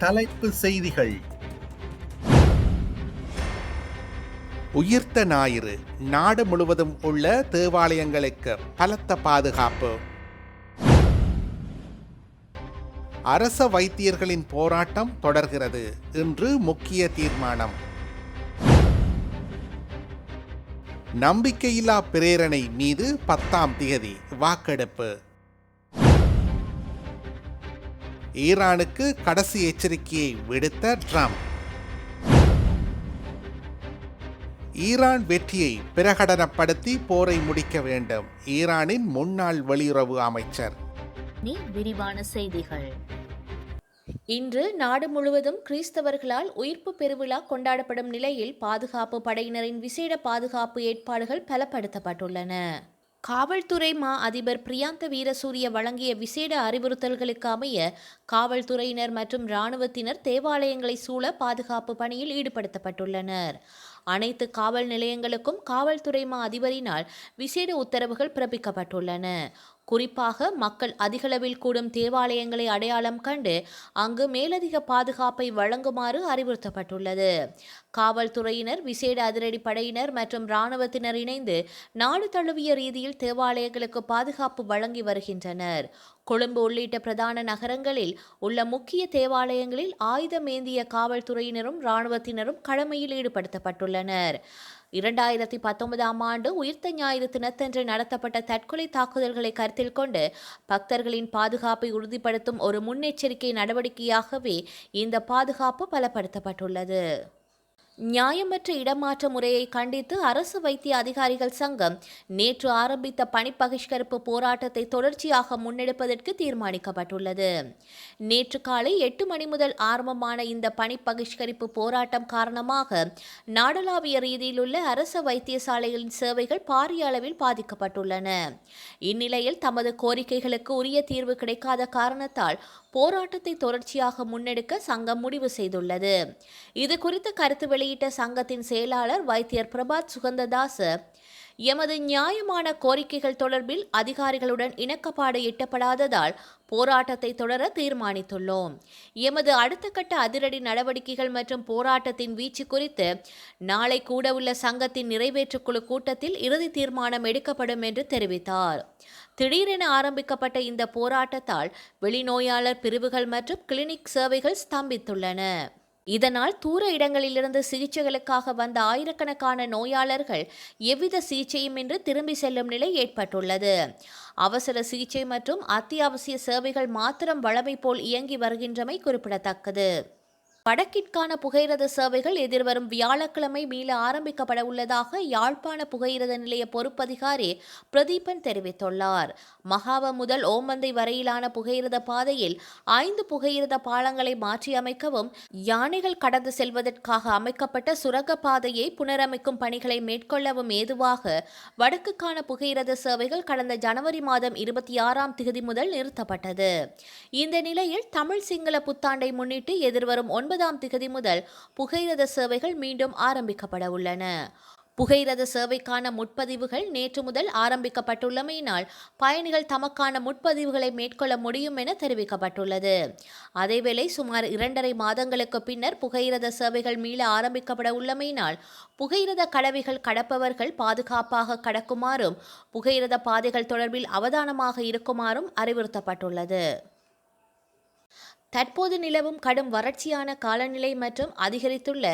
தலைப்பு செய்திகள். உயிர்த்த ஞாயிறு நாடு முழுவதும் உள்ள தேவாலயங்களுக்கு பலத்த பாதுகாப்பு. அரச வைத்தியர்களின் போராட்டம் தொடர்கிறது. இன்று முக்கிய தீர்மானம். நம்பிக்கையில்லா பிரேரணை மீது 10ஆம் தேதி வாக்கெடுப்பு. ஈரானுக்கு கடைசி எச்சரிக்கையை விடுத்த ட்ரம்ப். ஈரான் வெற்றியை பிரகடனப்படுத்தி போரை முடிக்க வேண்டும், ஈரானின் முன்னாள் வெளியுறவு அமைச்சர். விரிவான செய்திகள். இன்று நாடு முழுவதும் கிறிஸ்தவர்களால் உயிர்ப்பு பெருவிழா கொண்டாடப்படும் நிலையில் பாதுகாப்பு படையினரின் விசேட பாதுகாப்பு ஏற்பாடுகள் பலப்படுத்தப்பட்டுள்ளன. காவல்துறை மா அதிபர் பிரியாந்த வீரசூரிய வழங்கிய விசேட அறிவுறுத்தல்களுக்கு அமைய காவல்துறையினர் மற்றும் இராணுவத்தினர் தேவாலயங்களை சூழ பாதுகாப்பு பணியில் ஈடுபடுத்தப்பட்டுள்ளனர். அனைத்து காவல் நிலையங்களுக்கும் காவல்துறை மா அதிபரினால் விசேட உத்தரவுகள் பிறப்பிக்கப்பட்டுள்ளன. குறிப்பாக மக்கள் அதிகளவில் கூடும் தேவாலயங்களை அடையாளம் கண்டு அங்கு மேலதிக பாதுகாப்பை வழங்குமாறு அறிவுறுத்தப்பட்டுள்ளது. காவல்துறையினர், விசேட அதிரடி படையினர் மற்றும் இராணுவத்தினர் இணைந்து நாடு தழுவிய ரீதியில் தேவாலயங்களுக்கு பாதுகாப்பு வழங்கி வருகின்றனர். கொழும்பு உள்ளிட்ட பிரதான நகரங்களில் உள்ள முக்கிய தேவாலயங்களில் ஆயுதமேந்திய காவல்துறையினரும் இராணுவத்தினரும் கடமையில் ஈடுபடுத்தப்பட்டுள்ளனர். 2019ஆம் ஆண்டு உயிர்த்த ஞாயிறு தினத்தன்று நடத்தப்பட்ட தற்கொலை தாக்குதல்களை கருத்தில் கொண்டு பக்தர்களின் பாதுகாப்பை உறுதிப்படுத்தும் ஒரு முன்னெச்சரிக்கை நடவடிக்கையாகவே இந்த பாதுகாப்பு பலப்படுத்தப்பட்டுள்ளது. நியாயமற்ற இடமாற்ற முறையை கண்டித்து அரசு வைத்திய அதிகாரிகள் சங்கம் நேற்று ஆரம்பித்த பணி பகிஷ்கரிப்பு போராட்டத்தை தொடர்ச்சியாக முன்னெடுப்பதற்கு தீர்மானிக்கப்பட்டுள்ளது. நேற்று காலை 8 மணி முதல் ஆரம்பமான இந்த பணி பகிஷ்கரிப்பு போராட்டம் காரணமாக நாடளாவிய ரீதியில் உள்ள அரச வைத்தியசாலைகளின் சேவைகள் பாரிய அளவில் பாதிக்கப்பட்டுள்ளன. இந்நிலையில் தமது கோரிக்கைகளுக்கு உரிய தீர்வு கிடைக்காத காரணத்தால் போராட்டத்தை தொடர்ச்சியாக முன்னெடுக்க சங்கம் முடிவு செய்துள்ளது. இது குறித்து கருத்து வெளியிட்ட சங்கத்தின் செயலாளர் வைத்தியர் பிரபாத் சுகந்ததாச, எமது நியாயமான கோரிக்கைகள் தொடர்பில் அதிகாரிகளுடன் இணக்கப்பாடு எட்டப்படாததால் போராட்டத்தை தொடர தீர்மானித்துள்ளோம். எமது அடுத்த கட்ட அதிரடி நடவடிக்கைகள் மற்றும் போராட்டத்தின் வீச்சு குறித்து நாளை கூடவுள்ள சங்கத்தின் நிறைவேற்றுக்குழு கூட்டத்தில் இறுதி தீர்மானம் எடுக்கப்படும் என்று தெரிவித்தார். திடீரென ஆரம்பிக்கப்பட்ட இந்த போராட்டத்தால் வெளிநோயாளர் பிரிவுகள் மற்றும் கிளினிக் சேவைகள் ஸ்தம்பித்துள்ளன. இதனால் தூர இடங்களிலிருந்து சிகிச்சைகளுக்காக வந்த ஆயிரக்கணக்கான நோயாளர்கள் எவ்வித சிகிச்சையுமின்றி திரும்பி செல்லும் நிலை ஏற்பட்டுள்ளது. அவசர சிகிச்சை மற்றும் அத்தியாவசிய சேவைகள் மாத்திரம் வழமை போல் இயங்கி வருகின்றமை குறிப்பிடத்தக்கது. வடக்கிற்கான புகையிரத சேவைகள் எதிர்வரும் வியாழக்கிழமை மீள ஆரம்பிக்கப்பட உள்ளதாக யாழ்ப்பாண புகையிரத நிலைய பொறுப்பதிகாரி பிரதீபன் தெரிவித்துள்ளார். மகாவ முதல் ஓமந்தை வரையிலான புகையிரத பாதையில் 5 புகையிரத பாலங்களை மாற்றியமைக்கவும், யானைகள் கடந்து செல்வதற்காக அமைக்கப்பட்ட சுரங்க பாதையை புனரமைக்கும் பணிகளை மேற்கொள்ளவும் ஏதுவாக வடக்குக்கான புகையிரத சேவைகள் கடந்த ஜனவரி மாதம் 26ஆம் தேதி முதல் நிறுத்தப்பட்டது. இந்த நிலையில் தமிழ் சிங்கள புத்தாண்டை முன்னிட்டு எதிர்வரும் 9ஆம் தேதி முதல் புகையிரத சேவைகள் மீண்டும் ஆரம்பிக்கப்பட உள்ளன. புகையிரத சேவைக்கான முற்பதிவுகள் நேற்று முதல் ஆரம்பிக்கப்பட்டுள்ளமையினால் பயணிகள் தமக்கான முற்பதிவுகளை மேற்கொள்ள முடியும் என தெரிவிக்கப்பட்டுள்ளது. அதேவேளை சுமார் 2.5 மாதங்களுக்கு பின்னர் புகையிரத சேவைகள் மீள ஆரம்பிக்கப்பட உள்ளமையினால் புகையிரத கடவைகள் கடப்பவர்கள் பாதுகாப்பாக கடக்குமாறும் புகையிரத பாதைகள் தொடர்பில் அவதானமாக இருக்குமாறும் அறிவுறுத்தப்பட்டுள்ளது. தற்போது நிலவும் கடும் வறட்சியான காலநிலை மற்றும் அதிகரித்துள்ள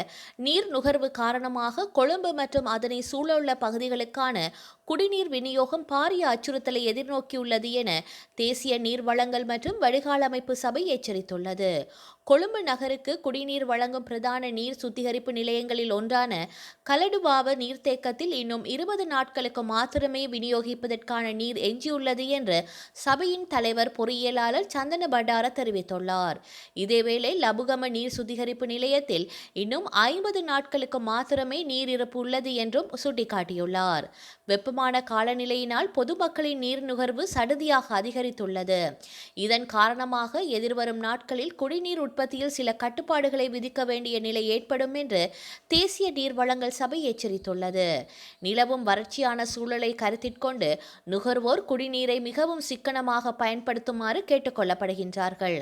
நீர் நுகர்வு காரணமாக கொழும்பு மற்றும் அதனை சூழவுள்ள பகுதிகளுக்கான குடிநீர் விநியோகம் பாரிய அச்சுறுத்தலை எதிர்நோக்கியுள்ளது என தேசிய நீர் வழங்கல் மற்றும் வடிகால் அமைப்பு சபை எச்சரித்துள்ளது. கொழும்பு நகருக்கு குடிநீர் வழங்கும் பிரதான நீர் சுத்திகரிப்பு நிலையங்களில் ஒன்றான கலடுவாவ நீர்த்தேக்கத்தில் இன்னும் 20 நாட்களுக்கு மாத்திரமே விநியோகிப்பதற்கான நீர் எஞ்சியுள்ளது என்று சபையின் தலைவர் பொறியியலாளர் சந்தன பண்டார தெரிவித்துள்ளார். இதேவேளை லபுகம நீர் சுத்திகரிப்பு நிலையத்தில் இன்னும் 50 நாட்களுக்கு மாத்திரமே நீர் இருப்பு உள்ளது என்றும் சுட்டிக்காட்டியுள்ளார். வெப்பமான காலநிலையினால் பொதுமக்களின் நீர் நுகர்வு சடுதியாக அதிகரித்துள்ளது. இதன் காரணமாக எதிர்வரும் நாட்களில் குடிநீர் உற்பத்தியில் சில கட்டுப்பாடுகளை விதிக்க வேண்டிய நிலை ஏற்படும் என்று தேசிய நீர்வளங்கள் சபை எச்சரித்துள்ளது. நிலவும் வறட்சியான சூழலை கருத்திற்கொண்டு நுகர்வோர் குடிநீரை மிகவும் சிக்கனமாக பயன்படுத்துமாறு கேட்டுக்கொள்ளப்படுகின்றார்கள்.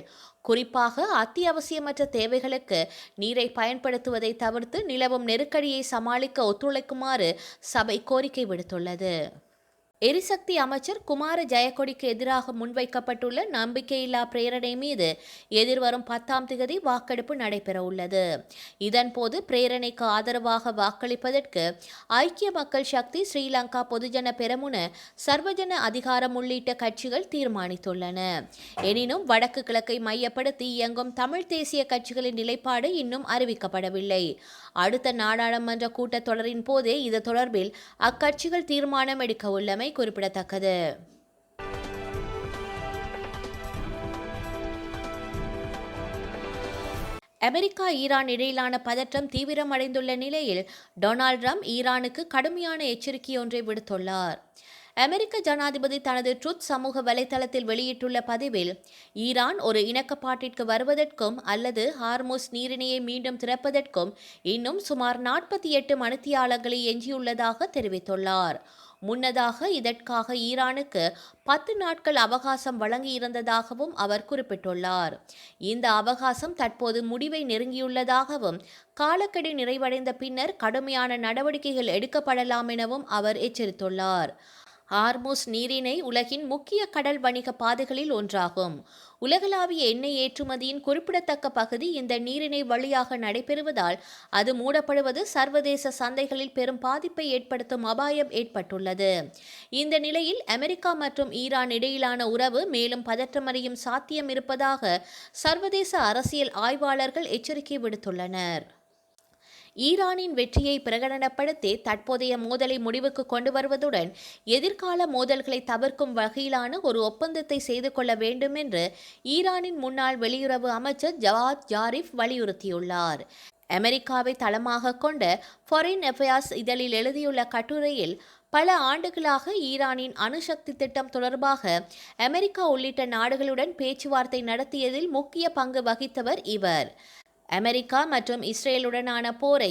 குறிப்பாக அத்தியாவசியமற்ற தேவைகளுக்கு நீரை பயன்படுத்துவதை தவிர்த்து நிலவும் நெருக்கடியை சமாளிக்க ஒத்துழைக்குமாறு சபை கோரிக்கை விடுத்துள்ளது. எரிசக்தி அமைச்சர் குமார ஜெயக்கொடிக்கு எதிராக முன்வைக்கப்பட்டுள்ள நம்பிக்கையில்லா பிரேரணை மீது எதிர்வரும் 10ஆம் தேதி வாக்கெடுப்பு நடைபெறவுள்ளது. இதன்போது பிரேரணைக்கு ஆதரவாக வாக்களிப்பதற்கு ஐக்கிய மக்கள் சக்தி, ஸ்ரீலங்கா பொதுஜன பெரமுன, சர்வஜன அதிகாரம் உள்ளிட்ட கட்சிகள் தீர்மானித்துள்ளன. எனினும் வடக்கு கிழக்கை மையப்படுத்தி இயங்கும் தமிழ் தேசிய கட்சிகளின் நிலைப்பாடு இன்னும் அறிவிக்கப்படவில்லை. அடுத்த நாடாளுமன்ற கூட்டத்தொடரின் போதே இது தொடர்பில் அக்கட்சிகள் தீர்மானம் எடுக்க உள்ளமை குறிப்பிடத்தக்கது. அமெரிக்கா ஈரான் இடையிலான பதற்றம் தீவிரமடைந்துள்ள நிலையில் டொனால்ட் ட்ரம்ப் ஈரானுக்கு கடுமையான எச்சரிக்கையொன்றை விடுத்துள்ளார். அமெரிக்க ஜனாதிபதி தனது ட்ரூத் சமூக வலைதளத்தில் வெளியிட்டுள்ள பதிவில், ஈரான் ஒரு இணக்கப்பாட்டிற்கு வருவதற்கும் அல்லது ஹார்முஸ் நீரிணையை மீண்டும் திறப்பதற்கும் இன்னும் சுமார் 48 மணித்தியாலங்களை எஞ்சியுள்ளதாக தெரிவித்துள்ளார். முன்னதாக இதற்காக ஈரானுக்கு 10 நாட்கள் அவகாசம் வழங்கியிருந்ததாகவும் அவர் குறிப்பிட்டுள்ளார். இந்த அவகாசம் தற்போது முடிவை நெருங்கியுள்ளதாகவும் காலக்கெடு நிறைவடைந்த பின்னர் கடுமையான நடவடிக்கைகள் எடுக்கப்படலாம் எனவும் அவர் எச்சரித்துள்ளார். ஹார்முஸ் நீரிணை உலகின் முக்கிய கடல் வணிக பாதைகளில் ஒன்றாகும். உலகளாவிய எண்ணெய் ஏற்றுமதியின் குறிப்பிடத்தக்க பகுதி இந்த நீரிணை வழியாக நடைபெறுவதால் அது மூடப்படுவது சர்வதேச சந்தைகளில் பெரும் பாதிப்பை ஏற்படுத்தும் அபாயம் ஏற்பட்டுள்ளது. இந்த நிலையில் அமெரிக்கா மற்றும் ஈரான் இடையிலான உறவு மேலும் பதற்றமடையும் சாத்தியம் இருப்பதாக சர்வதேச அரசியல் ஆய்வாளர்கள் எச்சரிக்கை விடுத்துள்ளனர். ஈரானின் வெற்றியை பிரகடனப்படுத்தி தற்போதைய மோதலை முடிவுக்கு கொண்டு வருவதுடன் எதிர்கால மோதல்களை தவிர்க்கும் வகையிலான ஒரு ஒப்பந்தத்தை செய்து கொள்ள வேண்டும் என்று ஈரானின் முன்னாள் வெளியுறவு அமைச்சர் ஜவாத் ஜாரிஃப் வலியுறுத்தியுள்ளார். அமெரிக்காவை தளமாக கொண்ட ஃபாரின் அஃபேர்ஸ் இதழில் எழுதியுள்ள கட்டுரையில், பல ஆண்டுகளாக ஈரானின் அணுசக்தி திட்டம் தொடர்பாக அமெரிக்கா உள்ளிட்ட நாடுகளுடன் பேச்சுவார்த்தை நடத்தியதில் முக்கிய பங்கு வகித்தவர் இவர். அமெரிக்கா மற்றும் இஸ்ரேலுடனான போரை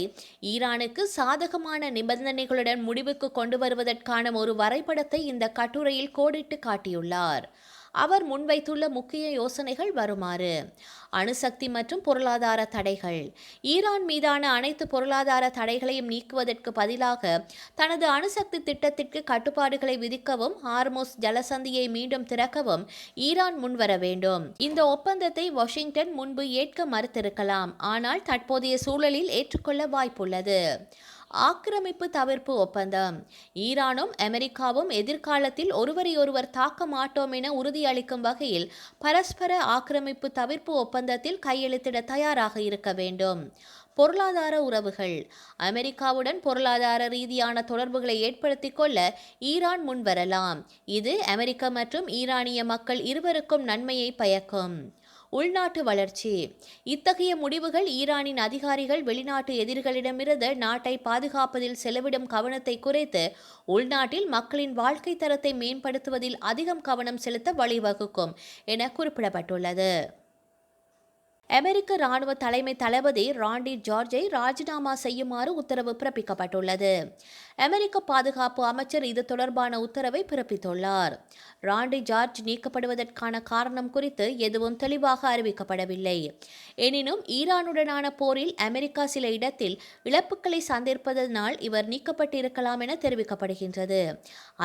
ஈரானுக்கு சாதகமான நிபந்தனைகளுடன் முடிவுக்கு கொண்டு வருவதற்கான ஒரு வரைபடத்தை இந்த கட்டுரையில் கோடிட்டு காட்டியுள்ளார். அவர் முன்வைத்துள்ள முக்கிய யோசனைகள் வருமாறு: அணுசக்தி மற்றும் பொருளாதார தடைகள். ஈரான் மீதான அனைத்து பொருளாதார தடைகளையும் நீக்குவதற்கு பதிலாக தனது அணுசக்தி திட்டத்திற்கு கட்டுப்பாடுகளை விதிக்கவும் ஹார்முஸ் ஜலசந்தியை மீண்டும் திறக்கவும் ஈரான் முன்வர வேண்டும். இந்த ஒப்பந்தத்தை வாஷிங்டன் முன்பு ஏற்க மறுத்திருக்கலாம், ஆனால் தற்போதைய சூழலில் ஏற்றுக்கொள்ள வாய்ப்புள்ளது. ஆக்கிரமிப்பு தவிர்ப்பு ஒப்பந்தம். ஈரானும் அமெரிக்காவும் எதிர்காலத்தில் ஒருவரையொருவர் தாக்க மாட்டோம் என உறுதியளிக்கும் வகையில் பரஸ்பர ஆக்கிரமிப்பு தவிர்ப்பு ஒப்பந்தத்தில் கையெழுத்திட தயாராக இருக்க வேண்டும். பொருளாதார உறவுகள். அமெரிக்காவுடன் பொருளாதார ரீதியான தொடர்புகளை ஏற்படுத்திக் கொள்ள ஈரான் முன்வரலாம். இது அமெரிக்க மற்றும் ஈரானிய மக்கள் இருவருக்கும் நன்மையை பயக்கும். உள்நாட்டு வளர்ச்சி. இத்தகைய முடிவுகள் ஈரானின் அதிகாரிகள் வெளிநாட்டு எதிரிகளிடமிருந்து நாட்டை பாதுகாப்பதில் செலவிடும் கவனத்தை குறைத்து உள்நாட்டில் மக்களின் வாழ்க்கை தரத்தை மேம்படுத்துவதில் அதிகம் கவனம் செலுத்த வழிவகுக்கும் என குறிப்பிடப்பட்டுள்ளது. அமெரிக்க இராணுவ தலைமை தளபதி ராண்டி ஜார்ஜை ராஜினாமா செய்யுமாறு உத்தரவு பிறப்பிக்கப்பட்டுள்ளது. அமெரிக்க பாதுகாப்பு அமைச்சர் இது தொடர்பான உத்தரவை பிறப்பித்துள்ளார். ராண்டி ஜார்ஜ் நீக்கப்படுவதற்கான காரணம் குறித்து எதுவும் தெளிவாக அறிவிக்கப்படவில்லை. எனினும் ஈரானுடனான போரில் அமெரிக்கா சில இடத்தில் இழப்புகளை சந்திப்பதனால் இவர் நீக்கப்பட்டிருக்கலாம் என தெரிவிக்கப்படுகின்றது.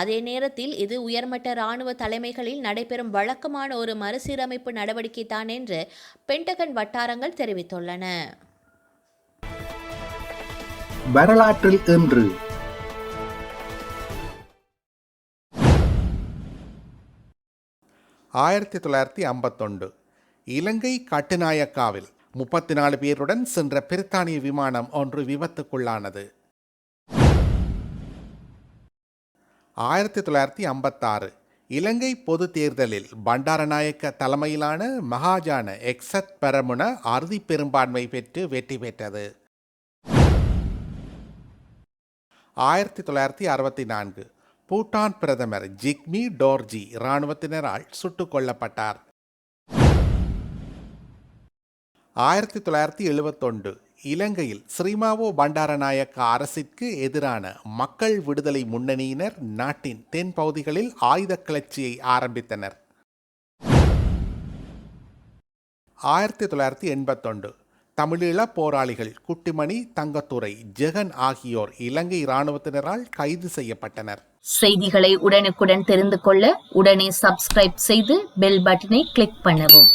அதே நேரத்தில் இது உயர்மட்ட இராணுவ தலைமைகளில் நடைபெறும் வழக்கமான ஒரு மறுசீரமைப்பு நடவடிக்கை தான் என்று பென்டகன் வட்டாரங்கள் தெரிவித்துள்ளன. வரலாற்றில் இன்று 1951 இலங்கை கட்டுநாயக்காவில் 34 பேருடன் சென்ற பிரித்தானிய விமானம் ஒன்று விபத்துக்குள்ளானது. 1956 இலங்கை பொது தேர்தலில் பண்டாரநாயக்க தலைமையிலான மகாஜன எக்ஸத் பெரமுன அறுதி பெரும்பான்மை பெற்று வெற்றி பெற்றது. 1964 பூட்டான் பிரதமர் ஜிக்மி டோர்ஜி இராணுவத்தினரால் சுட்டுக் கொல்லப்பட்டார். 1971 இலங்கையில் ஸ்ரீமாவோ பண்டாரநாயக்க அரசிற்கு எதிரான மக்கள் விடுதலை முன்னணியினர் நாட்டின் தென் பகுதிகளில் ஆயுத கிளர்ச்சியை ஆரம்பித்தனர். 1981 தமிழீழ போராளிகள் குட்டிமணி, தங்கத்துரை, ஜெகன் ஆகியோர் இலங்கை இராணுவத்தினரால் கைது செய்யப்பட்டனர். செய்திகளை உடனுக்குடன் தெரிந்து கொள்ள உடனே சப்ஸ்கிரைப் செய்து பெல் பட்டனை கிளிக் பண்ணவும்.